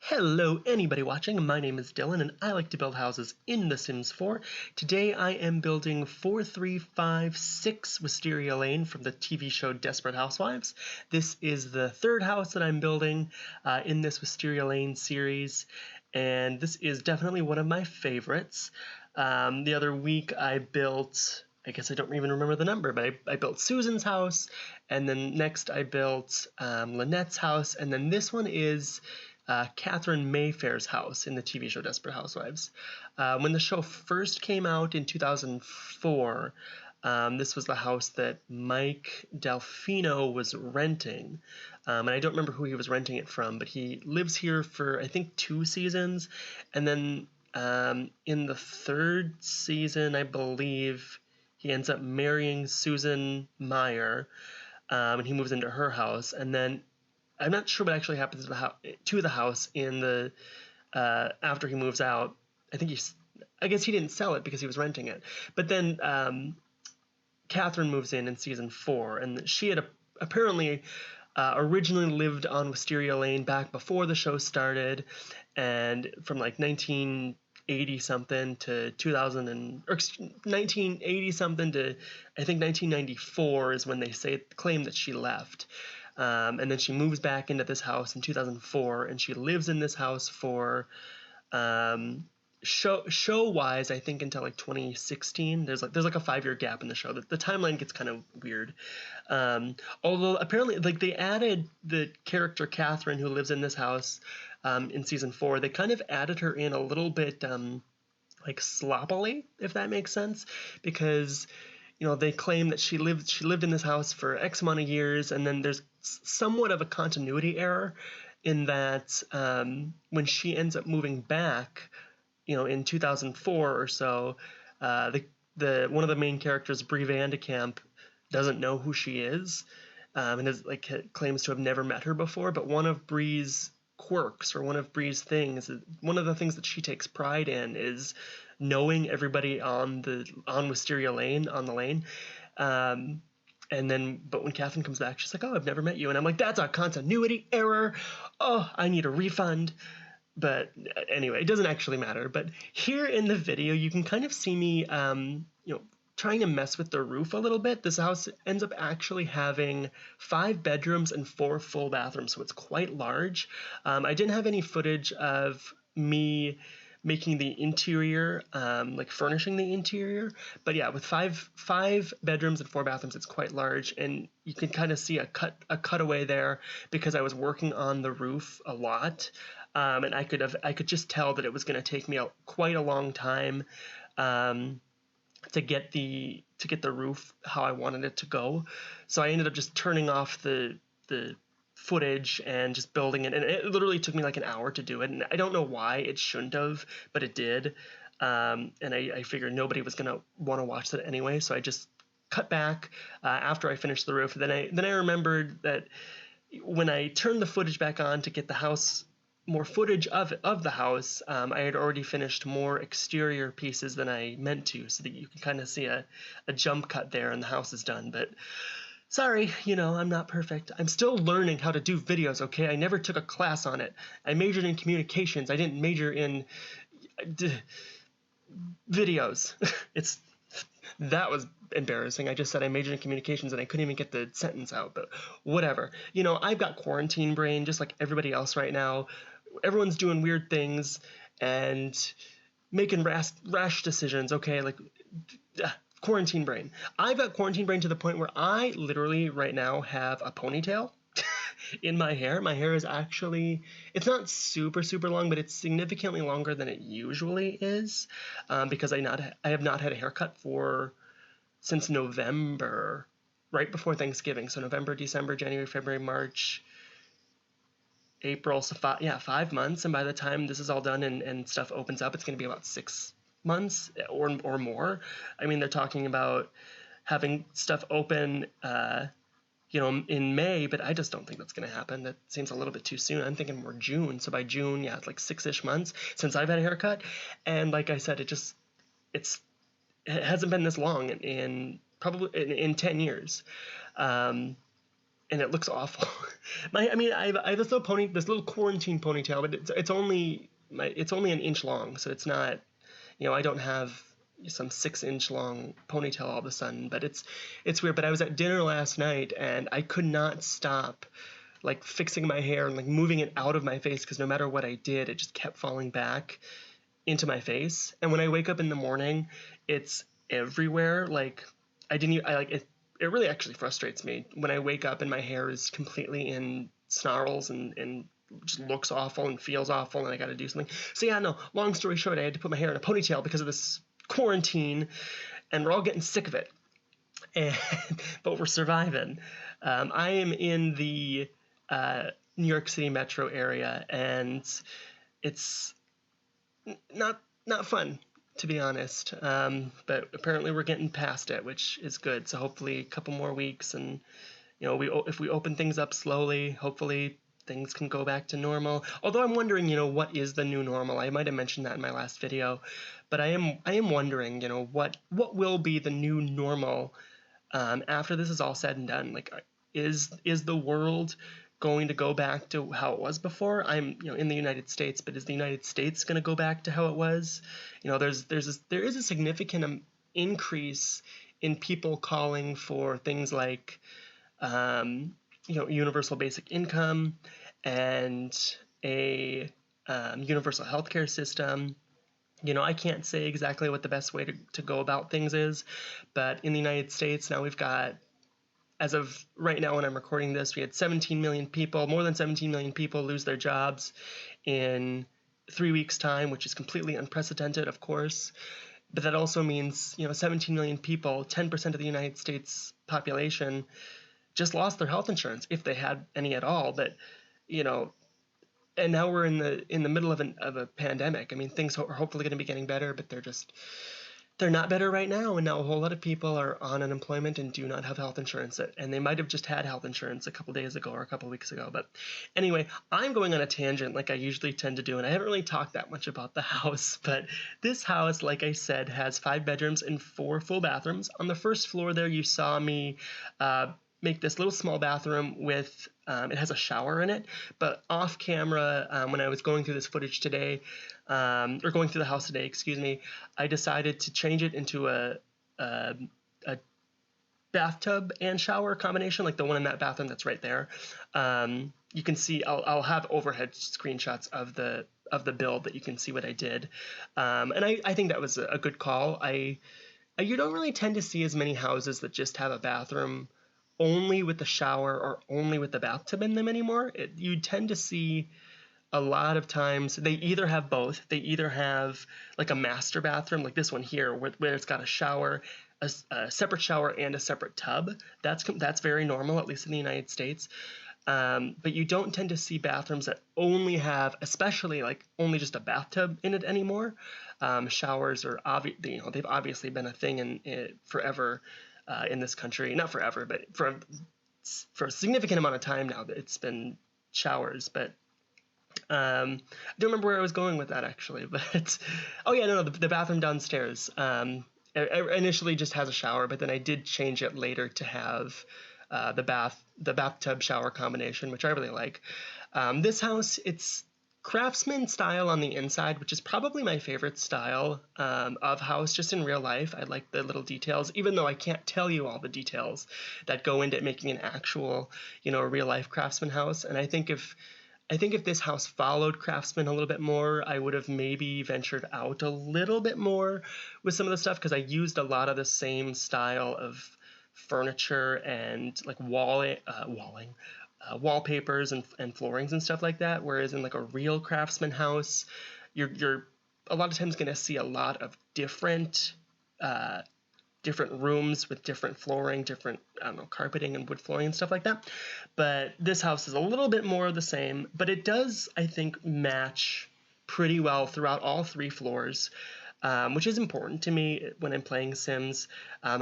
Hello, anybody watching. My name is Dylan, and I like to build houses in The Sims 4. Today I am building 4356 Wisteria Lane from the TV show Desperate Housewives. This is the third house that I'm building in this Wisteria Lane series, and this is definitely one of my favorites. The other week I built... I guess I don't even remember the number, but I built Susan's house, and then next I built Lynette's house, and then this one is Katherine Mayfair's house in the TV show Desperate Housewives. When the show first came out in 2004, this was the house that Mike Delfino was renting. And I don't remember who he was renting it from, but he lives here for, I think, 2 seasons. And then in the 3rd season, I believe, he ends up marrying Susan Meyer, and he moves into her house. And then I'm not sure what actually happens to the house in the after he moves out. I guess he didn't sell it because he was renting it. But then Katherine moves in season 4, and she had apparently originally lived on Wisteria Lane back before the show started, and from like 1980 something to 1980 something to I think 1994 is when they claim that she left. And then she moves back into this house in 2004, and she lives in this house for show-wise, I think, until like 2016. There's like a 5-year gap in the show. The timeline gets kind of weird. Although apparently, like, they added the character Katherine, who lives in this house, in season 4. They kind of added her in a little bit like sloppily, if that makes sense, because they claim that she lived in this house for X amount of years, and then there's somewhat of a continuity error in that when she ends up moving back, in 2004 or so, one of the main characters, Brie Vandekamp, doesn't know who she is, and claims to have never met her before. But one of Brie's quirks, or one of Brie's things, one of the things that she takes pride in, is knowing everybody on Wisteria Lane, on the lane. But when Katherine comes back, she's like, "Oh, I've never met you," and I'm like, "That's a continuity error. Oh, I need a refund." But anyway, it doesn't actually matter. But here in the video, you can kind of see me, trying to mess with the roof a little bit. This house ends up actually having 5 bedrooms and 4 full bathrooms, so it's quite large. I didn't have any footage of me making the interior, like furnishing the interior, but yeah, with five bedrooms and 4 bathrooms, it's quite large, and you can kind of see a cutaway there because I was working on the roof a lot, and I could just tell that it was going to take me quite a long time to get the roof how I wanted it to go. So I ended up just turning off the footage and just building it, and it literally took me like an hour to do it, and I don't know why it shouldn't have, but it did. And I figured nobody was gonna want to watch that anyway, so I just cut back after I finished the roof. Then I remembered that when I turned the footage back on to get the house, more footage of the house, I had already finished more exterior pieces than I meant to, so that you can kind of see a jump cut there and the house is done. But sorry, I'm not perfect. I'm still learning how to do videos, okay? I never took a class on it. I majored in communications. I didn't major in videos. That was embarrassing. I just said I majored in communications and I couldn't even get the sentence out, but whatever. I've got quarantine brain just like everybody else right now. Everyone's doing weird things and making rash decisions, okay? Like, quarantine brain. I've got quarantine brain to the point where I literally right now have a ponytail in my hair. My hair is actually, it's not super long, but it's significantly longer than it usually is, because I have not had a haircut since November, right before Thanksgiving. So November, December, January, February, March, April, so 5 months, and by the time this is all done and stuff opens up, it's going to be about 6 months or more. I mean, they're talking about having stuff open, in May, but I just don't think that's going to happen. That seems a little bit too soon. I'm thinking more June. So by June, yeah, it's like 6-ish months since I've had a haircut, and like I said, it hasn't been this long in probably in 10 years. and it looks awful. I mean, I have this little quarantine ponytail, but it's only an inch long, so it's not, I don't have some 6-inch long ponytail all of a sudden, but it's weird. But I was at dinner last night and I could not stop like fixing my hair and like moving it out of my face, because no matter what I did, it just kept falling back into my face. And when I wake up in the morning, it's everywhere. Like I like it. It really actually frustrates me when I wake up and my hair is completely in snarls and just looks awful and feels awful, and I got to do something. So yeah, no, long story short, I had to put my hair in a ponytail because of this quarantine, and we're all getting sick of it. And but we're surviving. I am in the New York City metro area, and it's not fun, to be honest. But apparently we're getting past it, which is good. So hopefully a couple more weeks, and if we open things up slowly, hopefully things can go back to normal. Although I'm wondering, what is the new normal? I might have mentioned that in my last video, but I am wondering, what will be the new normal after this is all said and done. Like, is the world going to go back to how it was before? I'm in the United States, but is the United States going to go back to how it was? There is a significant increase in people calling for things like universal basic income and a universal healthcare system. I can't say exactly what the best way to go about things is, but in the United States now we've got, as of right now when I'm recording this, we had 17 million people, more than 17 million people lose their jobs in 3 weeks' time, which is completely unprecedented, of course. But that also means, 17 million people, 10% of the United States population, just lost their health insurance, if they had any at all. But, and now we're in the middle of a pandemic. I mean, things are hopefully going to be getting better, but they're not better right now. And now a whole lot of people are on unemployment and do not have health insurance, and they might have just had health insurance a couple days ago or a couple weeks ago. But anyway, I'm going on a tangent like I usually tend to do, and I haven't really talked that much about the house. But this house, like I said, has 5 bedrooms and 4 full bathrooms. On the first floor there, you saw me make this little small bathroom with, it has a shower in it, but off camera, when I was going through this footage today, or going through the house today, excuse me, I decided to change it into a bathtub and shower combination, like the one in that bathroom that's right there. You can see, I'll have overhead screenshots of the build that you can see what I did. And I think that was a good call. You don't really tend to see as many houses that just have a bathroom only with the shower or only with the bathtub in them anymore. You tend to see a lot of times they either have both. They either have like a master bathroom, like this one here, where it's got a shower, a separate shower and a separate tub. That's very normal, at least in the United States. But you don't tend to see bathrooms that only have, especially like only just a bathtub in it anymore. Showers are they've obviously been a thing in forever. In this country, not forever, but for a significant amount of time now that it's been showers. But I don't remember where I was going with that actually. But oh yeah, no, the bathroom downstairs initially just has a shower, but then I did change it later to have the bathtub shower combination, which I really like. This house, it's craftsman style on the inside, which is probably my favorite style of house, just in real life. I like the little details, even though I can't tell you all the details that go into making an actual, real life craftsman house. And I think if this house followed craftsman a little bit more, I would have maybe ventured out a little bit more with some of the stuff, because I used a lot of the same style of furniture and like wallpapers and floorings and stuff like that. Whereas in like a real craftsman house, you're a lot of times going to see a lot of different rooms with different flooring, different, carpeting and wood flooring and stuff like that. But this house is a little bit more of the same, but it does, I think, match pretty well throughout all 3 floors, which is important to me when I'm playing Sims. I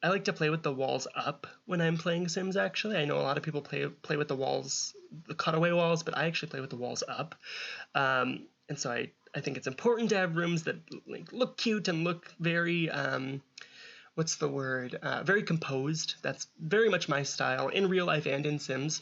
like to play with the walls up when I'm playing Sims, actually. I know a lot of people play with the walls, the cutaway walls, but I actually play with the walls up. And so I think it's important to have rooms that look cute and look very, what's the word? Very composed. That's very much my style in real life and in Sims.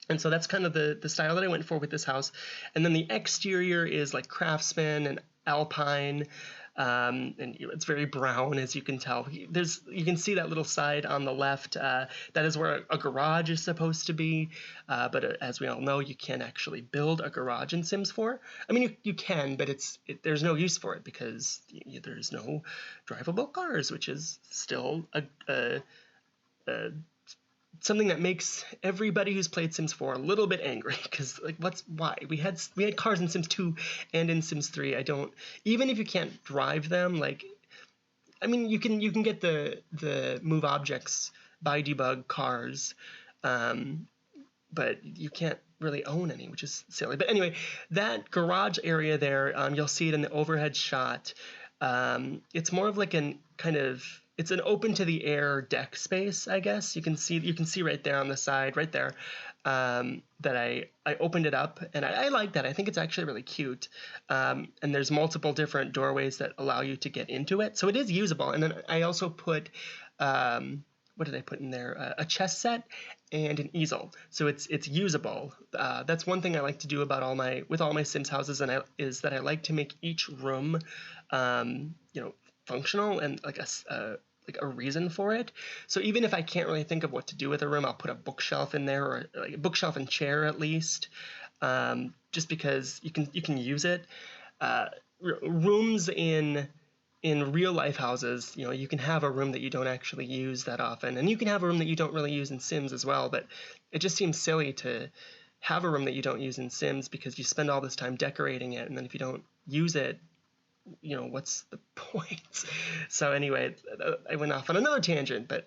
And so that's kind of the style that I went for with this house. And then the exterior is like craftsman and alpine, and it's very brown, as you can tell. You can see that little side on the left. That is where a garage is supposed to be. But as we all know, you can't actually build a garage in Sims 4. I mean, you can, but there's no use for it because there's no drivable cars, which is still something that makes everybody who's played Sims 4 a little bit angry, because like why we had cars in Sims 2 and in Sims 3. Even if you can't drive them, like, I mean, you can get the move objects by debug cars, but you can't really own any, which is silly. But anyway, that garage area there, you'll see it in the overhead shot. It's more of like it's an open to the air deck space, I guess. You can see right there on the side, right there, that I opened it up, and I like that. I think it's actually really cute. And there's multiple different doorways that allow you to get into it, so it is usable. And then I also put, what did I put in there? A chess set and an easel, so it's usable. That's one thing I like to do about all my Sims houses, is that I like to make each room, functional and like a reason for it. So even if I can't really think of what to do with a room, I'll put a bookshelf in there, or like a bookshelf and chair at least, just because you can use it. Rooms in real life houses, you can have a room that you don't actually use that often, and you can have a room that you don't really use in Sims as well, but it just seems silly to have a room that you don't use in Sims because you spend all this time decorating it, and then if you don't use it, what's the point? So anyway, I went off on another tangent, but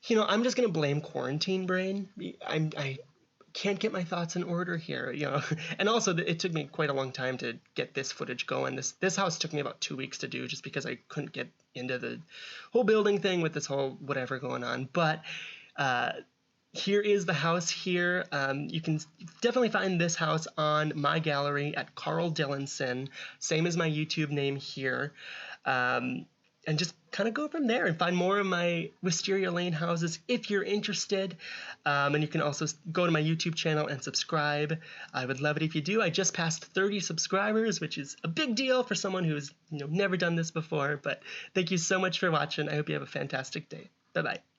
I'm just gonna blame quarantine brain. I can't get my thoughts in order here, and also it took me quite a long time to get this footage going. This house took me about 2 weeks to do, just because I couldn't get into the whole building thing with this whole whatever going on. But here is the house here. You can definitely find this house on my gallery at Carl Dillinson, same as my YouTube name here. And just kind of go from there and find more of my Wisteria Lane houses if you're interested. And you can also go to my YouTube channel and subscribe. I would love it if you do. I just passed 30 subscribers, which is a big deal for someone who's never done this before. But thank you so much for watching. I hope you have a fantastic day. Bye-bye.